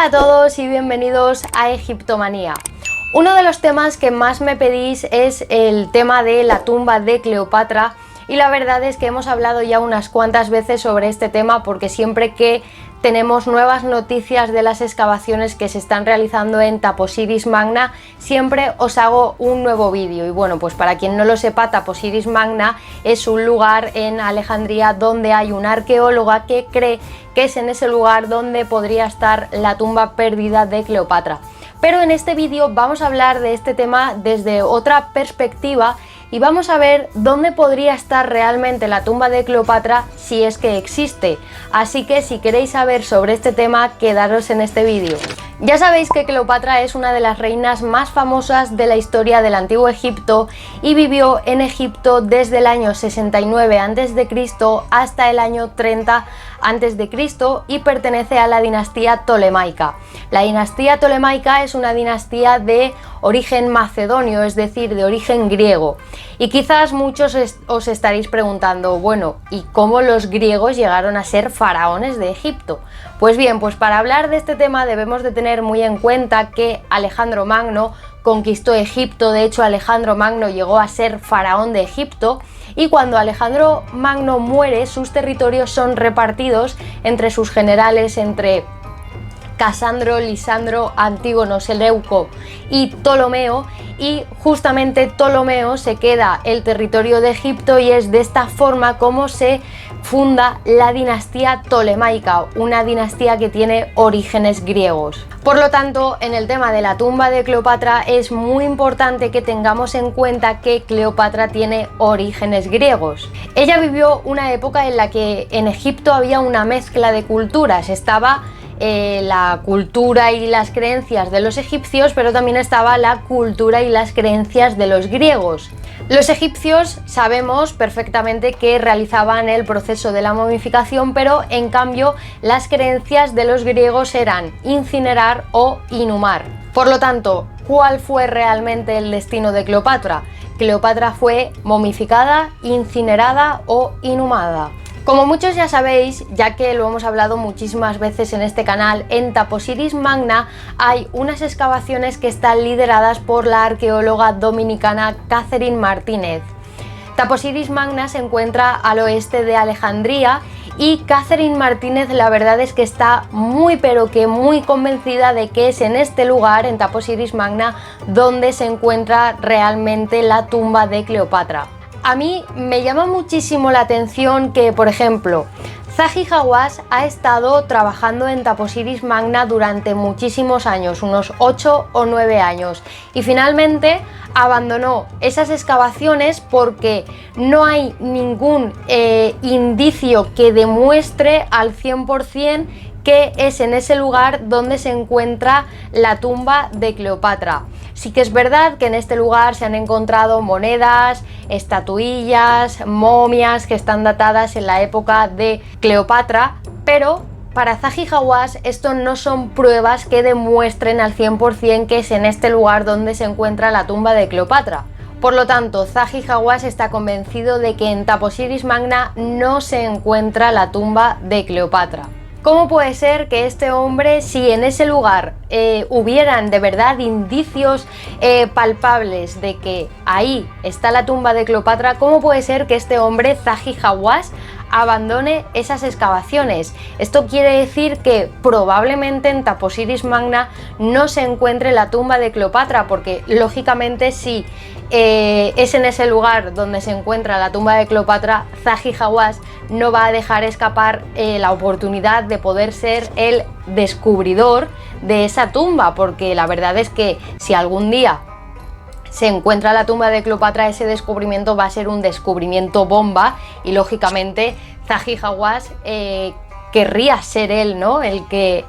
Hola a todos y bienvenidos a Egiptomanía. Uno de los temas que más me pedís es el tema de la tumba de Cleopatra, y la verdad es que hemos hablado ya unas cuantas veces sobre este tema porque siempre que tenemos nuevas noticias de las excavaciones que se están realizando en Taposiris Magna, siempre os hago un nuevo vídeo. Y bueno, pues para quien no lo sepa, Taposiris Magna es un lugar en Alejandría donde hay una arqueóloga que cree que es en ese lugar donde podría estar la tumba perdida de Cleopatra. Pero en este vídeo vamos a hablar de este tema desde otra perspectiva y vamos a ver dónde podría estar realmente la tumba de Cleopatra si es que existe. Así que si queréis saber sobre este tema, quedaros en este vídeo. Ya sabéis que Cleopatra es una de las reinas más famosas de la historia del Antiguo Egipto y vivió en Egipto desde el año 69 a.C. hasta el año 30 a.C. y pertenece a la dinastía Ptolemaica. La dinastía Ptolemaica es una dinastía de origen macedonio, es decir, de origen griego. Y quizás muchos os estaréis preguntando, bueno, ¿y cómo los griegos llegaron a ser faraones de Egipto? Pues bien, pues para hablar de este tema debemos de tener muy en cuenta que Alejandro Magno conquistó Egipto. De hecho, Alejandro Magno llegó a ser faraón de Egipto, y cuando Alejandro Magno muere, sus territorios son repartidos entre sus generales, entre Casandro, Lisandro, Antígono, Seleuco y Ptolomeo, y justamente Ptolomeo se queda el territorio de Egipto, y es de esta forma como se funda la dinastía Ptolemaica, una dinastía que tiene orígenes griegos. Por lo tanto, en el tema de la tumba de Cleopatra es muy importante que tengamos en cuenta que Cleopatra tiene orígenes griegos. Ella vivió una época en la que en Egipto había una mezcla de culturas. Estaba la cultura y las creencias de los egipcios, pero también estaba la cultura y las creencias de los griegos. Los egipcios sabemos perfectamente que realizaban el proceso de la momificación, pero en cambio las creencias de los griegos eran incinerar o inhumar. Por lo tanto, ¿cuál fue realmente el destino de Cleopatra? Cleopatra fue momificada, incinerada o inhumada. Como muchos ya sabéis, ya que lo hemos hablado muchísimas veces en este canal, en Taposiris Magna hay unas excavaciones que están lideradas por la arqueóloga dominicana Catherine Martínez. Taposiris Magna se encuentra al oeste de Alejandría, y Catherine Martínez la verdad es que está muy pero que muy convencida de que es en este lugar, en Taposiris Magna, donde se encuentra realmente la tumba de Cleopatra. A mí me llama muchísimo la atención que, por ejemplo, Zahi Hawass ha estado trabajando en Taposiris Magna durante muchísimos años, unos 8 o 9 años, y finalmente abandonó esas excavaciones porque no hay ningún indicio que demuestre al 100% que es en ese lugar donde se encuentra la tumba de Cleopatra. Sí que es verdad que en este lugar se han encontrado monedas, estatuillas, momias que están datadas en la época de Cleopatra, pero para Zahi Hawass esto no son pruebas que demuestren al 100% que es en este lugar donde se encuentra la tumba de Cleopatra. Por lo tanto, Zahi Hawass está convencido de que en Taposiris Magna no se encuentra la tumba de Cleopatra. ¿Cómo puede ser que este hombre, si en ese lugar hubieran de verdad indicios palpables de que ahí está la tumba de Cleopatra, cómo puede ser que este hombre, Zahi Hawass, abandone esas excavaciones? Esto quiere decir que probablemente en Taposiris Magna no se encuentre la tumba de Cleopatra, porque lógicamente si es en ese lugar donde se encuentra la tumba de Cleopatra, Zahi Hawass no va a dejar escapar la oportunidad de poder ser el descubridor de esa tumba, porque la verdad es que si algún día se encuentra la tumba de Cleopatra, ese descubrimiento va a ser un descubrimiento bomba, y lógicamente Zahi Hawass querría ser él, ¿no?, el que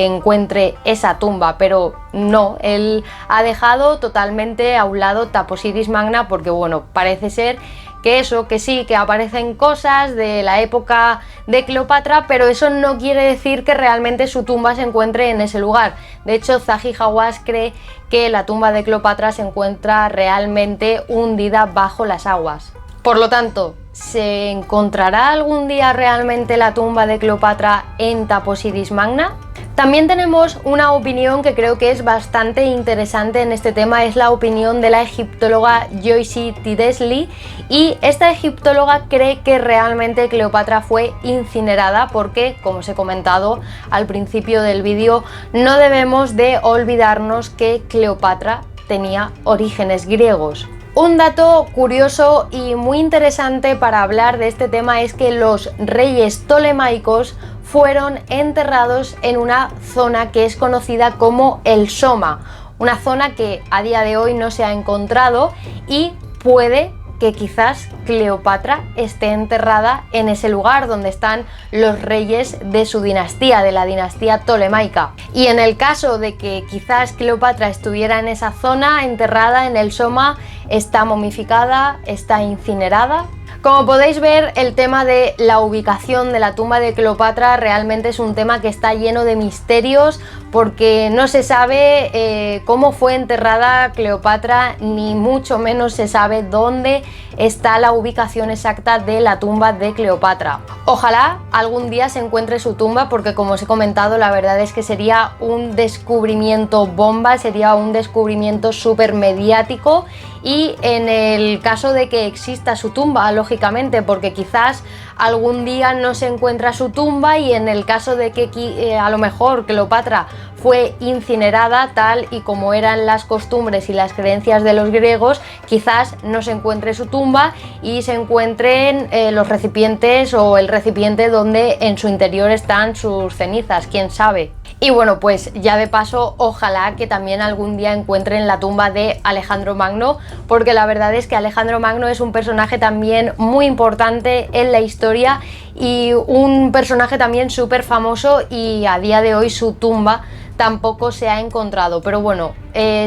encuentre esa tumba, pero no, él ha dejado totalmente a un lado Taposiris Magna porque, bueno, parece ser que eso, que sí, que aparecen cosas de la época de Cleopatra, pero eso no quiere decir que realmente su tumba se encuentre en ese lugar. De hecho, Zahi Hawass cree que la tumba de Cleopatra se encuentra realmente hundida bajo las aguas. Por lo tanto, ¿se encontrará algún día realmente la tumba de Cleopatra en Taposiris Magna? También tenemos una opinión que creo que es bastante interesante en este tema, es la opinión de la egiptóloga Joyce Tidesli, y esta egiptóloga cree que realmente Cleopatra fue incinerada porque, como os he comentado al principio del vídeo, no debemos de olvidarnos que Cleopatra tenía orígenes griegos. Un dato curioso y muy interesante para hablar de este tema es que los reyes ptolemaicos fueron enterrados en una zona que es conocida como el Soma, una zona que a día de hoy no se ha encontrado, y puede que quizás Cleopatra esté enterrada en ese lugar donde están los reyes de su dinastía, de la dinastía ptolemaica. Y en el caso de que quizás Cleopatra estuviera en esa zona, enterrada en el Soma, está momificada, está incinerada. Como podéis ver, el tema de la ubicación de la tumba de Cleopatra realmente es un tema que está lleno de misterios, porque no se sabe cómo fue enterrada Cleopatra, ni mucho menos se sabe dónde está la ubicación exacta de la tumba de Cleopatra. Ojalá algún día se encuentre su tumba, porque como os he comentado, la verdad es que sería un descubrimiento bomba, sería un descubrimiento súper mediático. Y en el caso de que exista su tumba, lógicamente, porque quizás algún día no se encuentra su tumba, y en el caso de que a lo mejor Cleopatra fue incinerada tal y como eran las costumbres y las creencias de los griegos, quizás no se encuentre su tumba y se encuentren los recipientes o el recipiente donde en su interior están sus cenizas, quién sabe. Y bueno, pues ya de paso, ojalá que también algún día encuentren la tumba de Alejandro Magno, porque la verdad es que Alejandro Magno es un personaje también muy importante en la historia y un personaje también súper famoso, y a día de hoy su tumba tampoco se ha encontrado. Pero bueno,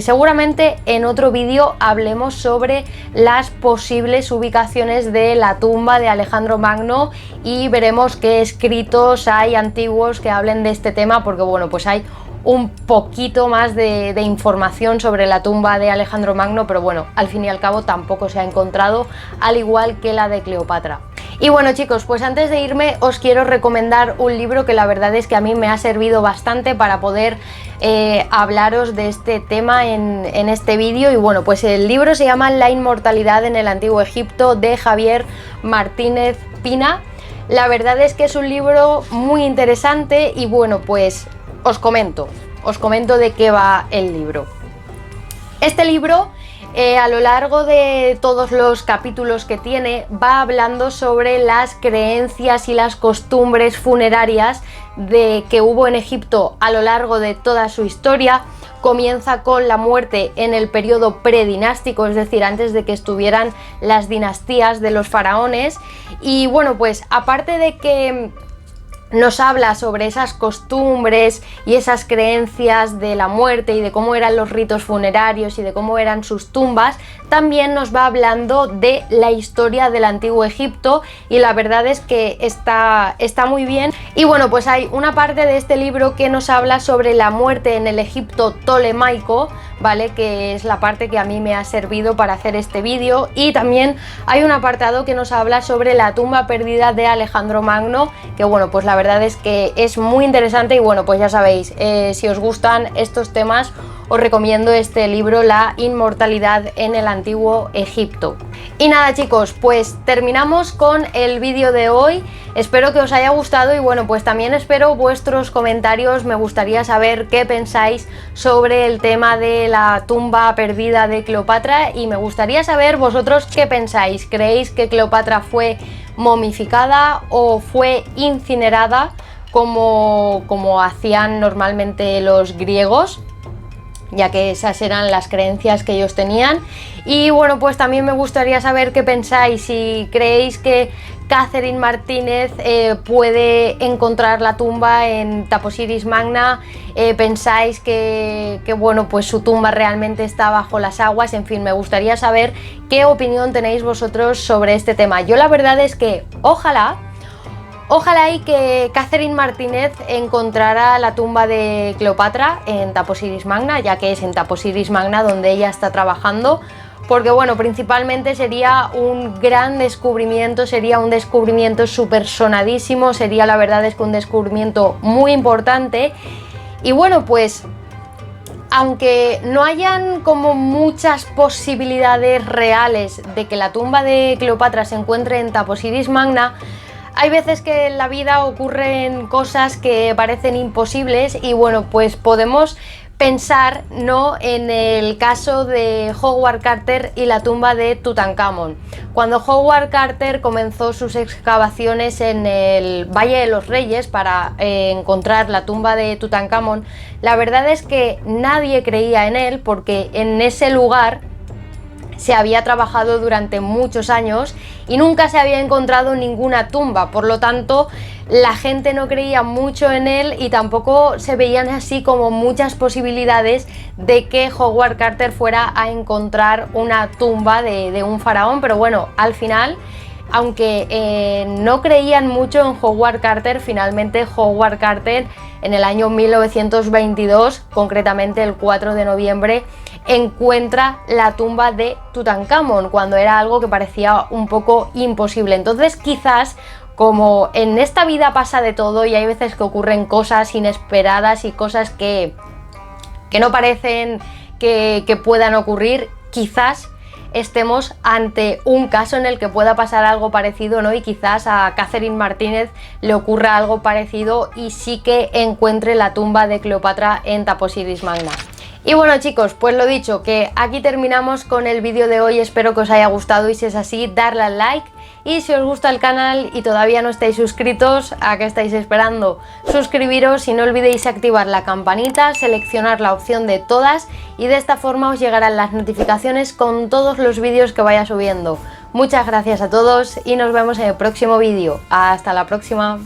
seguramente en otro vídeo hablemos sobre las posibles ubicaciones de la tumba de Alejandro Magno y veremos qué escritos hay antiguos que hablen de este tema, porque bueno, pues hay un poquito más de información sobre la tumba de Alejandro Magno, pero bueno, al fin y al cabo tampoco se ha encontrado, al igual que la de Cleopatra. Y bueno, chicos, pues antes de irme os quiero recomendar un libro que la verdad es que a mí me ha servido bastante para poder hablaros de este tema en este vídeo. Y bueno, pues el libro se llama La inmortalidad en el Antiguo Egipto, de Javier Martínez Pina. La verdad es que es un libro muy interesante y bueno, pues os comento de qué va el libro. Este libro, a lo largo de todos los capítulos que tiene, va hablando sobre las creencias y las costumbres funerarias que hubo en Egipto a lo largo de toda su historia. Comienza con la muerte en el periodo predinástico, es decir, antes de que estuvieran las dinastías de los faraones. Y bueno, pues aparte de que nos habla sobre esas costumbres y esas creencias de la muerte y de cómo eran los ritos funerarios y de cómo eran sus tumbas, también nos va hablando de la historia del Antiguo Egipto, y la verdad es que está muy bien. Y bueno, pues hay una parte de este libro que nos habla sobre la muerte en el Egipto ptolemaico, ¿vale? Que es la parte que a mí me ha servido para hacer este vídeo, y también hay un apartado que nos habla sobre la tumba perdida de Alejandro Magno, que bueno, pues la verdad es que es muy interesante. Y bueno, pues ya sabéis, si os gustan estos temas os recomiendo este libro, La inmortalidad en el Antiguo Egipto. Y nada, chicos, pues terminamos con el vídeo de hoy. Espero que os haya gustado y bueno, pues también espero vuestros comentarios. Me gustaría saber qué pensáis sobre el tema de la tumba perdida de Cleopatra, y me gustaría saber vosotros qué pensáis. ¿Creéis que Cleopatra fue momificada o fue incinerada como hacían normalmente los griegos, ya que esas eran las creencias que ellos tenían? Y bueno, pues también me gustaría saber qué pensáis, si creéis que Catherine Martínez puede encontrar la tumba en Taposiris Magna, pensáis que bueno, pues su tumba realmente está bajo las aguas. En fin, me gustaría saber qué opinión tenéis vosotros sobre este tema. Yo la verdad es que ojalá y que Catherine Martínez encontrara la tumba de Cleopatra en Taposiris Magna, ya que es en Taposiris Magna donde ella está trabajando, porque bueno, principalmente sería un gran descubrimiento, sería un descubrimiento súper sonadísimo, sería la verdad es que un descubrimiento muy importante. Y bueno, pues aunque no hayan como muchas posibilidades reales de que la tumba de Cleopatra se encuentre en Taposiris Magna, hay veces que en la vida ocurren cosas que parecen imposibles y bueno, pues podemos pensar, ¿no?, en el caso de Howard Carter y la tumba de Tutankamón. Cuando Howard Carter comenzó sus excavaciones en el Valle de los Reyes para encontrar la tumba de Tutankamón, la verdad es que nadie creía en él porque en ese lugar se había trabajado durante muchos años y nunca se había encontrado ninguna tumba, por lo tanto la gente no creía mucho en él y tampoco se veían así como muchas posibilidades de que Howard Carter fuera a encontrar una tumba de un faraón. Pero bueno, al final, aunque no creían mucho en Howard Carter, finalmente Howard Carter en el año 1922, concretamente el 4 de noviembre, encuentra la tumba de Tutankamón, cuando era algo que parecía un poco imposible. Entonces quizás, como en esta vida pasa de todo y hay veces que ocurren cosas inesperadas y cosas que no parecen que puedan ocurrir, quizás estemos ante un caso en el que pueda pasar algo parecido, ¿no? Y quizás a Catherine Martínez le ocurra algo parecido y sí que encuentre la tumba de Cleopatra en Taposiris Magna. Y bueno, chicos, pues lo dicho, que aquí terminamos con el vídeo de hoy. Espero que os haya gustado y si es así, darle al like. Y si os gusta el canal y todavía no estáis suscritos, ¿a qué estáis esperando? Suscribiros y no olvidéis activar la campanita, seleccionar la opción de todas y de esta forma os llegarán las notificaciones con todos los vídeos que vaya subiendo. Muchas gracias a todos y nos vemos en el próximo vídeo. Hasta la próxima.